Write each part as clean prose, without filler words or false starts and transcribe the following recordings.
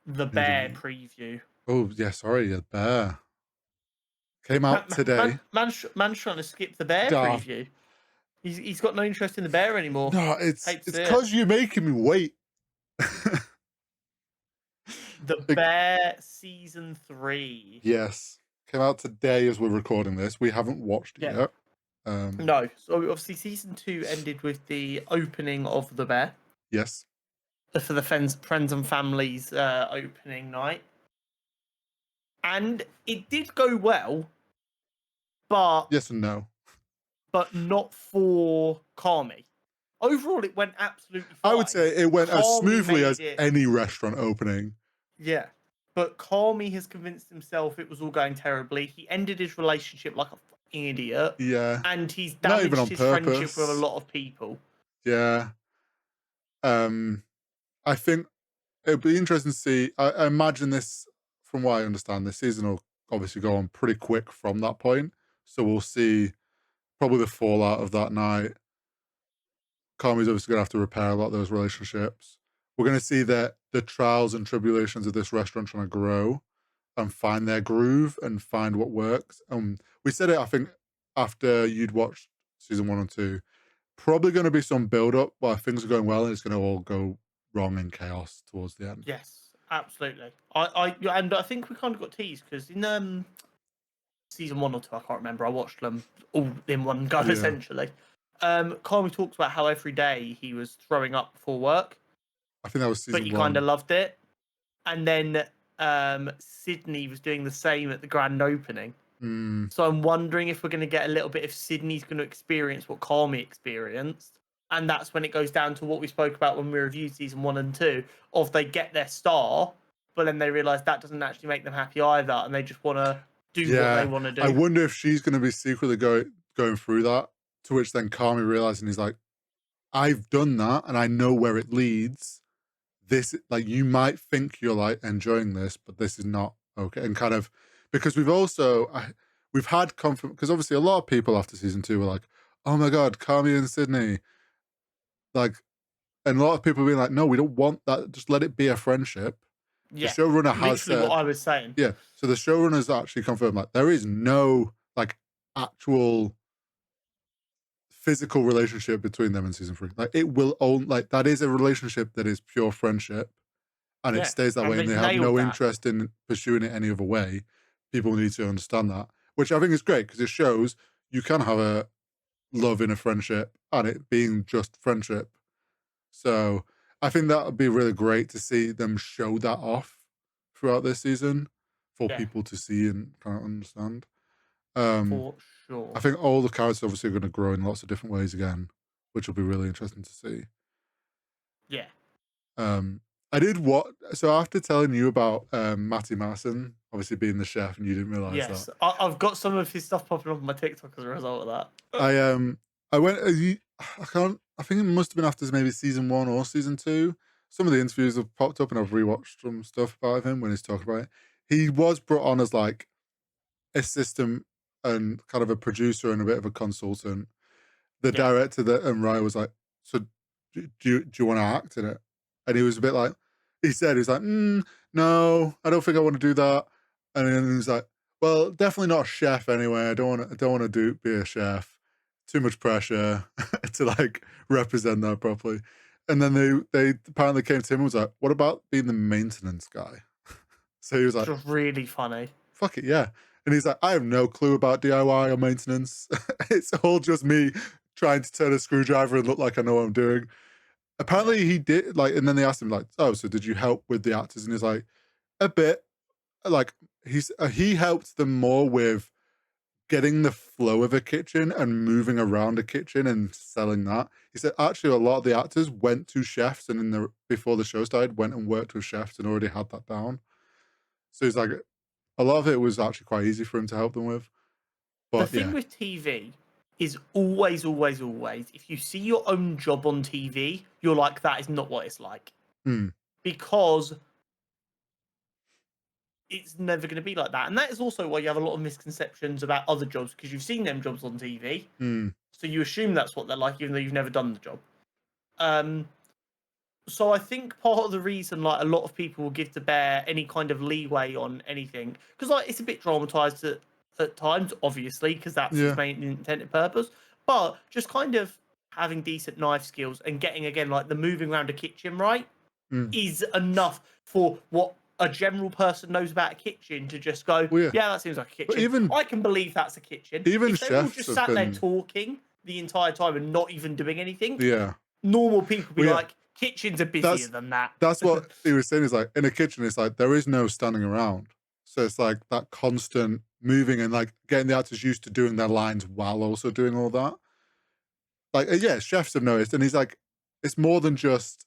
the Bear Midweek. preview. Oh, yeah, sorry, yeah, Bear. Came out today. Man's trying to skip the Bear Ah, preview. He's got no interest in the Bear anymore. no, it's Hate to it's see it. because you're making me wait. The Like, Bear season 3. yes, came out today as we're recording this. We haven't watched it Yeah. yet. No. So obviously season 2 ended with the opening of the Bear Yes, for the friends and families opening night, and it did go well, but yes and no. not for Carmy. Overall, it went absolutely I would fine. say it went as Carmy smoothly as made it, any restaurant opening. yeah. But Carmy has convinced himself it was all going terribly. He ended his relationship like a fucking idiot, Yeah, and he's not even damaged on his friendship with a purpose. lot of people. Yeah. Um, I think it'll be interesting to see. I imagine this, from what I understand, this season will obviously go on pretty quick from that point. So we'll see probably the fallout of that night. Carmi's obviously going to have to repair a lot of those relationships. We're going to see that the trials and tribulations of this restaurant trying to grow and find their groove and find what works. We said it, I think, after you'd watched season 1 and 2. Probably going to be some build up while things are going well, and it's going to all go wrong in chaos towards the end. Yes, absolutely. And I think we kind of got teased because in season 1 or 2, I can't remember. I watched them all in one go Yeah. essentially. Carmy talks about how every day he was throwing up before work, I think that was but season he kind of one. loved it. And then Sydney was doing the same at the grand opening. Mm, So I'm wondering if we're going to get a little bit if Sydney's going to experience what Carmy experienced. And that's when it goes down to what we spoke about when we reviewed season 1 and 2 of they get their star, but then they realize that doesn't actually make them happy either. And they just want to do what they yeah. want to I do. wonder if she's going to be secretly going through that, to which then Carmi realizing he's like, I've done that and I know where it leads. This, like, you might think you're like enjoying this, but this is not okay. And kind of, because we've had confidence, because obviously a lot of people after season 2 were like, oh my God, Carmi and Sydney. Like, and a lot of people being like, no, we don't want that. Just let it be a friendship. The Yeah, showrunner has literally what said, I was saying. yeah. So the showrunner's actually confirmed like there is no like actual physical relationship between them in season 3. Like it will own like that is a relationship that is pure friendship and it Yeah, stays that and way and they've they have nailed no that. interest in pursuing it any other way. People need to understand that, which I think is great because it shows you can have a love in a friendship and it being just friendship. So I think that would be really great to see them show that off throughout this season for Yeah, people to see and kind of understand. for I sure. think all the characters obviously are going to grow in lots of different ways again, which will be really interesting to see. Yeah. Um, I did what so after telling you about Matty Masson obviously being the chef and you didn't realize that. Yes, I've got some of his stuff popping up on my TikTok as a result of that. I went I can't I think it must have been after maybe season 1 or season 2. Some of the interviews have popped up and I've rewatched some stuff about him when he's talking about it. He was brought on as like assistant and kind of a producer and a bit of a consultant. The Yeah. director that and Ryan was like, "So do you want to act in it?" And he was a bit like, he was like, "No, I don't think I want to do that." And then he's like, "Well, definitely not a chef anyway. I don't want to be a chef. Too much pressure to like represent that properly." And then they apparently came to him and was like, "What about being the maintenance guy?" So he was Which like, was really funny. fuck it, yeah. And he's like, I have no clue about DIY or maintenance. It's all just me trying to turn a screwdriver and look like I know what I'm doing. Yeah. Apparently he did like, and then they asked him like, oh, so did you help with the actors? And he's like, a bit. Like he helped them more with getting the flow of a kitchen and moving around a kitchen and selling that. He said actually a lot of the actors went to chefs and in the before the show started went and worked with chefs and already had that down. So he's like, a lot of it was actually quite easy for him to help them with. The But thing yeah. with TV is always, always, always, if you see your own job on TV, you're like, that is not what it's like. Mm, Because it's never going to be like that. And that is also why you have a lot of misconceptions about other jobs because you've seen them jobs on TV. mm, So you assume that's what they're like, even though you've never done the job. Um, So I think part of the reason, like, a lot of people will give the bear any kind of leeway on anything, because like it's a bit dramatized at times, obviously, because that's its Yeah. main intended purpose. But just kind of having decent knife skills and getting again like the moving around a kitchen right Mm. is enough for what a general person knows about a kitchen to just go, Well, yeah. yeah, that seems like a But kitchen. even I can believe that's a kitchen. even If they were all chefs just have sat there been. talking the entire time and not even doing anything, Yeah. normal people would be Well, yeah. like, kitchens are busier That's than that. that's what he was saying. Is like in a kitchen, it's like there is no standing around. So it's like that constant moving and like getting the actors used to doing their lines while also doing all that. Like, yeah, chefs have noticed, and he's like, it's more than just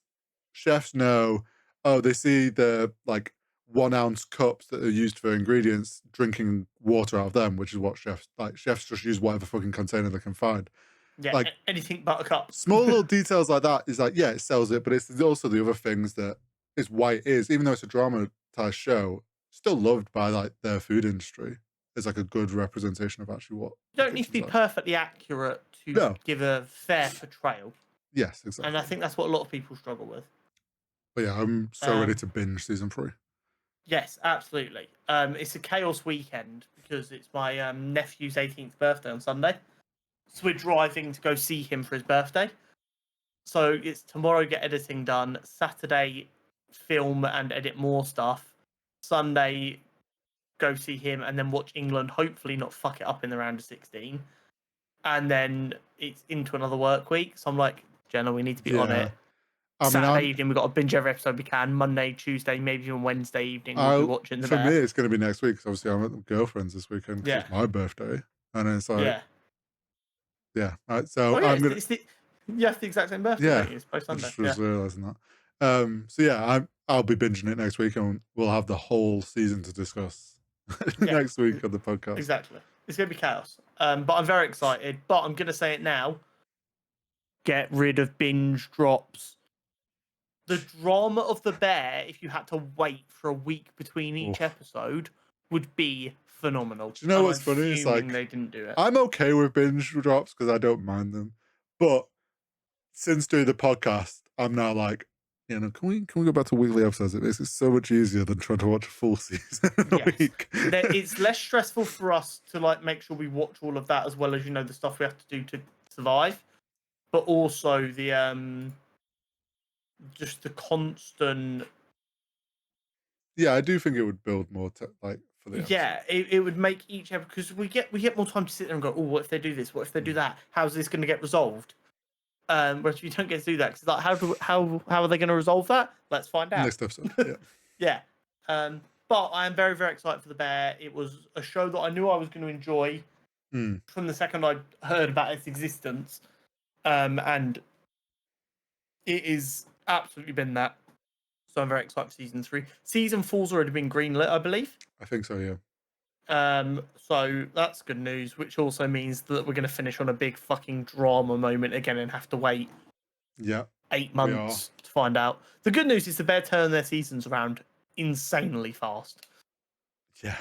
chefs know. Oh, they see the like 1 ounce cups that are used for ingredients, drinking water out of them, which is what chefs like. Chefs just use whatever fucking container they can find. Yeah, Like anything but a cup. small little details like that is like, yeah, it sells it, but it's also the other things that is why it is, even though it's a dramatized show, still loved by like their food industry. It's like a good representation of actually what You the don't need to kitchen's be like. perfectly accurate to No, give a fair portrayal. yes, And I exactly. think that's what a lot of people struggle with. But yeah, I'm so ready Um, to binge season 3. yes, absolutely. It's a chaos weekend because it's my nephew's 18th birthday on Sunday. So we're driving to go see him for his birthday. So it's tomorrow get editing done, Saturday film and edit more stuff, Sunday go see him and then watch England hopefully not fuck it up in the round of 16. And then it's into another work week. So I'm like, Jenna, we need to be on Yeah, it. I mean, Saturday evening, we've got to binge every episode we can. Monday, Tuesday, maybe even Wednesday evening, we'll be I watching The for me, Bear. it's going to be next week because obviously I'm at the girlfriend's this weekend because Yeah, it's my birthday, and it's like, yeah. yeah, Oh, so yeah, I'm gonna, you have the exact same birthday, yeah, don't you? It's both I Sunday. just Yeah, was realizing that. So yeah, I'll be binging it next week, and we'll have the whole season to discuss yeah, next week on the podcast. exactly. It's going to be chaos. But I'm very excited. But I'm going to say it now, get rid of binge drops. The drama of The Bear, if you had to wait for a week between each Oof. episode, would be phenomenal. Do you know And what's I'm funny? It's fuming like they didn't do it. I'm okay with binge drops because I don't mind them, but since doing the podcast, I'm now like, you know, can we go back to weekly episodes? It makes it so much easier than trying to watch a full season in a Yes. week. It's less stressful for us to like make sure we watch all of that as well as the stuff we have to do to survive, but also the just the constant. Yeah, I do think it would build more like for the episode. Yeah, it would make each episode because we get more time to sit there and go, oh, what if they do this? What if they do Mm. that? How's this going to get resolved? Whereas we don't get to do that because like how are they going to resolve that? Let's find out. Next episode, yeah. Yeah. But I am very very excited for The Bear. It was a show that I knew I was going to enjoy Mm. from the second I heard about its existence, and it is absolutely been that. So I'm very excited for season 3. Season 4's already been greenlit, I believe. I think so, yeah. So that's good news, which also means that we're going to finish on a big fucking drama moment again and have to wait Yeah, 8 we are. months to find out. The good news is the Bear turn their seasons around insanely fast. Yeah.